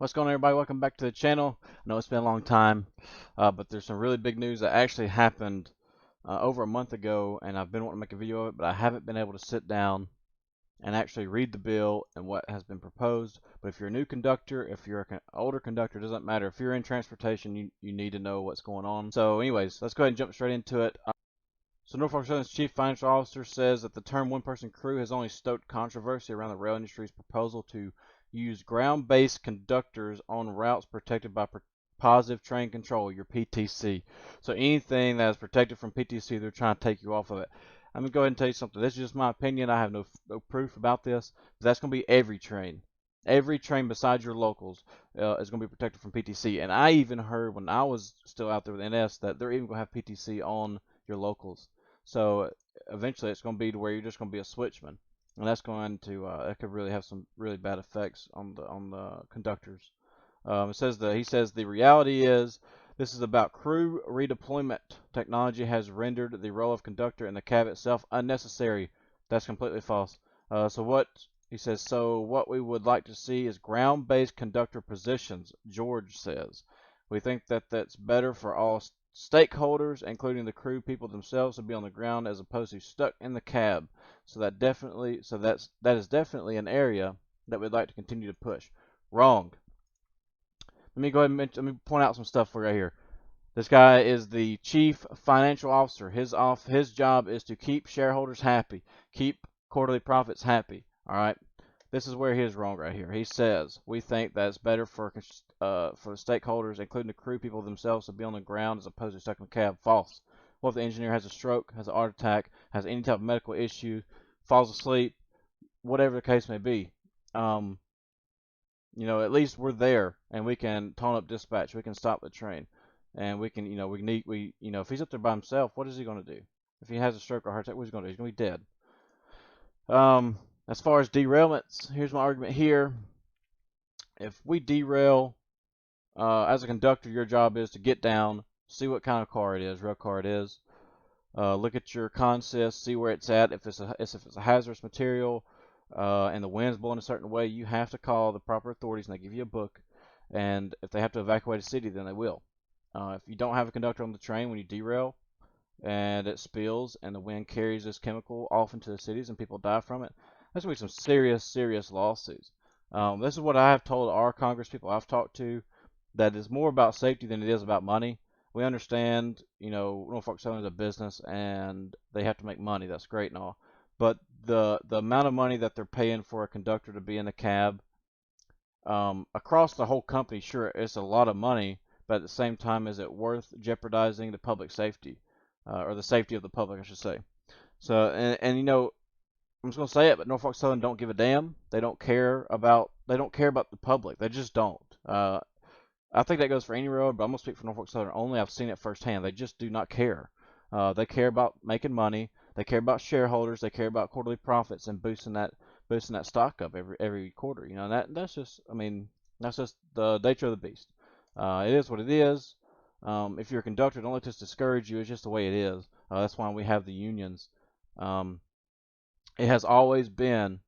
What's going on, everybody? Welcome back to the channel. I know it's been a long time, but there's some really big news that actually happened over a month ago, and I've been wanting to make a video of it, but I haven't been able to sit down and actually read the bill and what has been proposed. But if you're a new conductor, if you're an older conductor, it doesn't matter. If you're in transportation, you need to know what's going on. So anyways, let's go ahead and jump straight into it. So Norfolk Southern's chief financial officer says that the term one-person crew has only stoked controversy around the rail industry's proposal to use ground-based conductors on routes protected by positive train control, your PTC. So anything that is protected from PTC, they're trying to take you off of it. I'm going to go ahead and tell you something. This is just my opinion. I have no proof about this. But that's going to be every train. Every train besides your locals is going to be protected from PTC. And I even heard when I was still out there with NS that they're even going to have PTC on your locals. So eventually it's going to be to where you're just going to be a switchman, and that's going to that could really have some really bad effects on the conductors. He says the reality is this is about crew redeployment. Technology has rendered the role of conductor in the cab itself unnecessary. That's completely false. So what we would like to see is ground-based conductor positions, George says. We think that that's better for all stakeholders, including the crew people themselves, to be on the ground as opposed to stuck in the cab. That is definitely an area that we'd like to continue to push. Wrong. Let me go ahead and let me point out some stuff for you right here. This guy is the chief financial officer. His job is to keep shareholders happy, keep quarterly profits happy. All right. This is where he is wrong right here. He says, we think that it's better for the stakeholders, including the crew people themselves, to be on the ground as opposed to stuck in the cab. False. What if the engineer has a stroke, has a heart attack, has any type of medical issue, falls asleep, whatever the case may be? At least we're there, and we can tone up dispatch. We can stop the train, and we can, if he's up there by himself, what is he going to do? If he has a stroke or heart attack, what is he going to do? He's going to be dead. As far as derailments, here's my argument here. If we derail, as a conductor, your job is to get down, see what kind of car it is, rail car it is. Look at your consist, see where it's at. If it's a hazardous material, and the wind's blowing a certain way, you have to call the proper authorities, and they give you a book. And if they have to evacuate a city, then they will. If you don't have a conductor on the train when you derail, and it spills, and the wind carries this chemical off into the cities, and people die from it, there's going to be some serious lawsuits. This is what I have told our Congress people I've talked to, that it's more about safety than it is about money. We understand, Norfolk Southern is a business and they have to make money. That's great and all. But the amount of money that they're paying for a conductor to be in the cab, across the whole company, sure, it's a lot of money, but at the same time, is it worth jeopardizing the public safety, or the safety of the public, I should say? So, I'm just gonna say it, but Norfolk Southern don't give a damn. They don't care about the public. They just don't. I think that goes for any railroad, but I'm gonna speak for Norfolk Southern only. I've seen it firsthand. They just do not care. They care about making money. They care about shareholders. They care about quarterly profits and boosting that stock up every quarter. That's just the nature of the beast. It is what it is. If you're a conductor, don't let this discourage you. It's just the way it is. That's why we have the unions. It has always been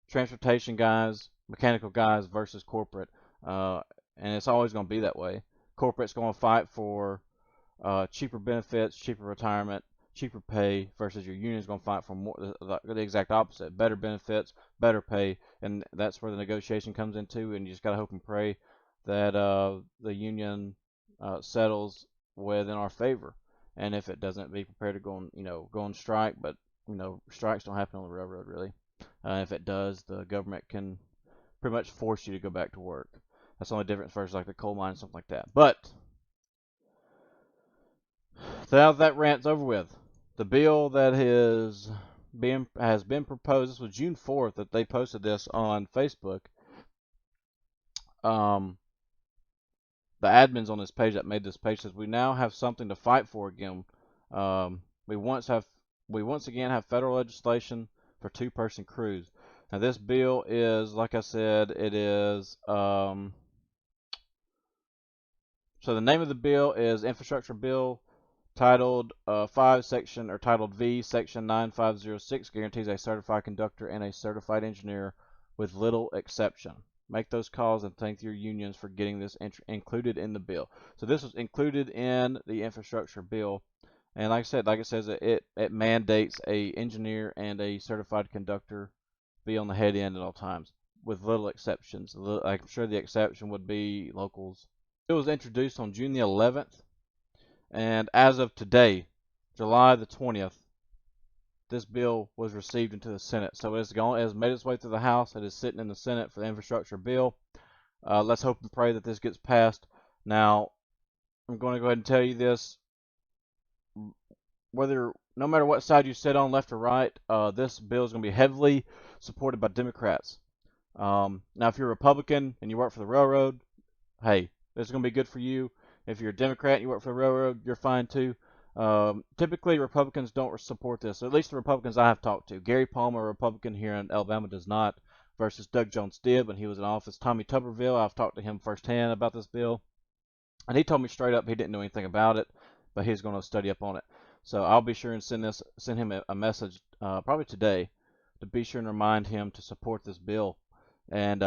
transportation guys, mechanical guys versus corporate, and it's always going to be that way. Corporate's going to fight for cheaper benefits, cheaper retirement, cheaper pay, versus your union's going to fight for more the exact opposite: better benefits, better pay, and that's where the negotiation comes into. And you just got to hope and pray that the union settles within our favor. And if it doesn't, be prepared to go on strike. But strikes don't happen on the railroad, really. If it does, the government can pretty much force you to go back to work. That's the only difference versus like the coal mine and something like that. But now that rant's over with, the bill that has been proposed. This was June 4th that they posted this on Facebook. The admins on this page that made this page says we now have something to fight for again. We once again have federal legislation for two-person crews. Now this bill is, like I said, it is, so the name of the bill is Infrastructure Bill, Titled 5 Section, or Titled V, Section 9506, guarantees a certified conductor and a certified engineer with little exception. Make those calls and thank your unions for getting this included in the bill. So this was included in the infrastructure bill. And like I said, like it says, it mandates a engineer and a certified conductor be on the head end at all times, with little exceptions. I'm sure the exception would be locals. It was introduced on June the 11th, and as of today, July the 20th, this bill was received into the Senate. So it has made its way through the House. It is sitting in the Senate for the infrastructure bill. Let's hope and pray that this gets passed. Now, I'm going to go ahead and tell you this. No matter what side you sit on, left or right, this bill is going to be heavily supported by Democrats. Now, if you're a Republican and you work for the railroad, hey, this is going to be good for you. If you're a Democrat and you work for the railroad, you're fine too. Typically, Republicans don't support this. At least the Republicans I have talked to. Gary Palmer, a Republican here in Alabama, does not, versus Doug Jones did when he was in office. Tommy Tuberville, I've talked to him firsthand about this bill, and he told me straight up he didn't know anything about it, but he's going to study up on it. So I'll be sure and send him a message probably today to be sure and remind him to support this bill. And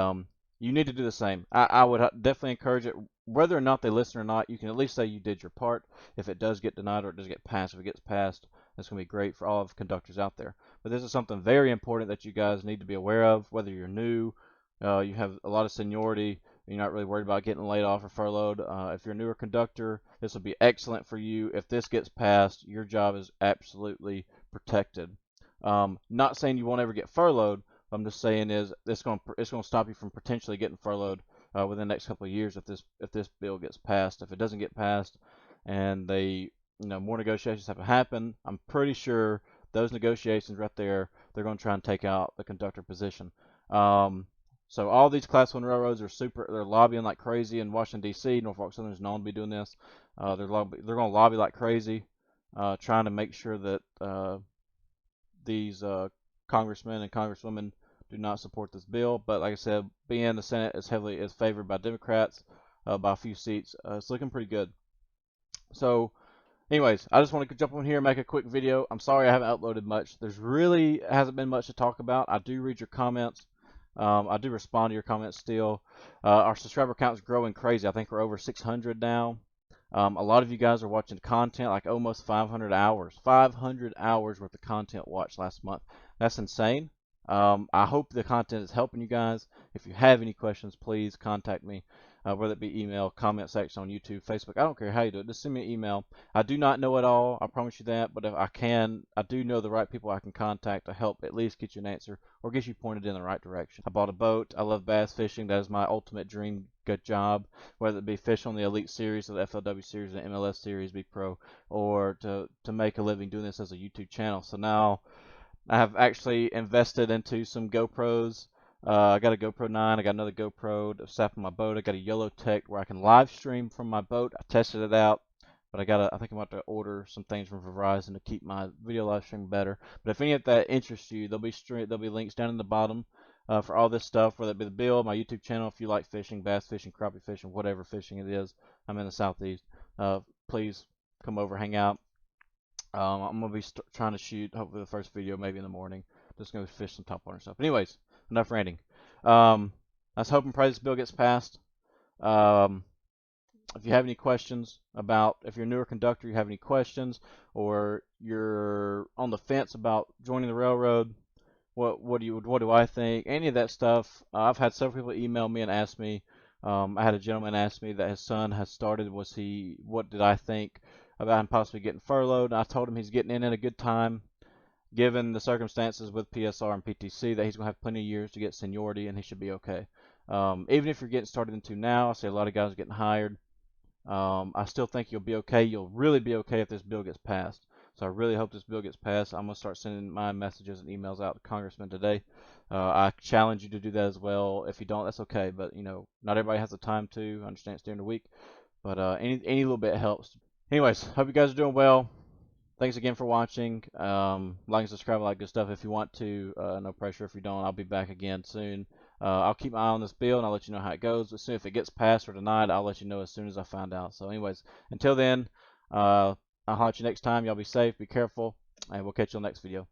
you need to do the same. I would definitely encourage it. Whether or not they listen or not, you can at least say you did your part. If it does get denied or it does get passed, if it gets passed, that's going to be great for all of the conductors out there. But this is something very important that you guys need to be aware of, whether you're new, you have a lot of seniority, you're not really worried about getting laid off or furloughed. If you're a newer conductor, this will be excellent for you. If this gets passed, your job is absolutely protected. Not saying you won't ever get furloughed. What I'm just saying is it's going to stop you from potentially getting furloughed within the next couple of years if this bill gets passed. If it doesn't get passed, and more negotiations have to happen, I'm pretty sure those negotiations right there, they're going to try and take out the conductor position. So all these Class 1 railroads they're lobbying like crazy in Washington, D.C. Norfolk Southern is known to be doing this. They're going to lobby like crazy, trying to make sure that these congressmen and congresswomen do not support this bill. But like I said, being the Senate is favored by Democrats by a few seats, it's looking pretty good. So anyways, I just want to jump on here and make a quick video. I'm sorry I haven't uploaded much. There's really hasn't been much to talk about. I do read your comments. I do respond to your comments still. Our subscriber count is growing crazy. I think we're over 600 now. A lot of you guys are watching content, like almost 500 hours. 500 hours worth of content watched last month. That's insane. I hope the content is helping you guys. If you have any questions, please contact me, whether it be email, comment section on YouTube, Facebook. I don't care how you do it. Just send me an email. I do not know it all. I promise you that. But if I can, I do know the right people I can contact to help at least get you an answer or get you pointed in the right direction. I bought a boat. I love bass fishing. That is my ultimate dream. Good job, whether it be fish on the Elite Series or the FLW Series, the MLS Series, Be Pro, or to make a living doing this as a YouTube channel. So now I have actually invested into some GoPros. I got a GoPro 9. I got another GoPro to strap on my boat. I got a Yellow Tech where I can live stream from my boat. I tested it out, but I think I'm about to order some things from Verizon to keep my video live stream better. But if any of that interests you, there'll be links down in the bottom for all this stuff, whether it be the bill, my YouTube channel. If you like fishing, bass fishing, crappie fishing, whatever fishing it is, I'm in the Southeast. Please come over, hang out. I'm going to be trying to shoot, hopefully, the first video maybe in the morning. Just going to fish some topwater stuff. But anyways, enough ranting. Let's hope and pray this bill gets passed. If you have any questions about, if you're a newer conductor, you have any questions, or you're on the fence about joining the railroad, what do I think? Any of that stuff. I've had several people email me and ask me. I had a gentleman ask me that his son has started. What did I think about him possibly getting furloughed? And I told him he's getting in at a good time, given the circumstances with PSR and PTC, that he's going to have plenty of years to get seniority, and he should be okay. Even if you're getting started into now, I see a lot of guys are getting hired. I still think you'll be okay. You'll really be okay if this bill gets passed. So I really hope this bill gets passed. I'm going to start sending my messages and emails out to congressmen today. I challenge you to do that as well. If you don't, that's okay. But, not everybody has the time to. I understand it's during the week. But any little bit helps. Anyways, hope you guys are doing well. Thanks again for watching. Like and subscribe, like good stuff if you want to. No pressure if you don't. I'll be back again soon. I'll keep my eye on this bill and I'll let you know how it goes. As soon as it gets passed or denied, I'll let you know as soon as I find out. So anyways, until then, I'll holler at you next time. Y'all be safe, be careful, and we'll catch you on the next video.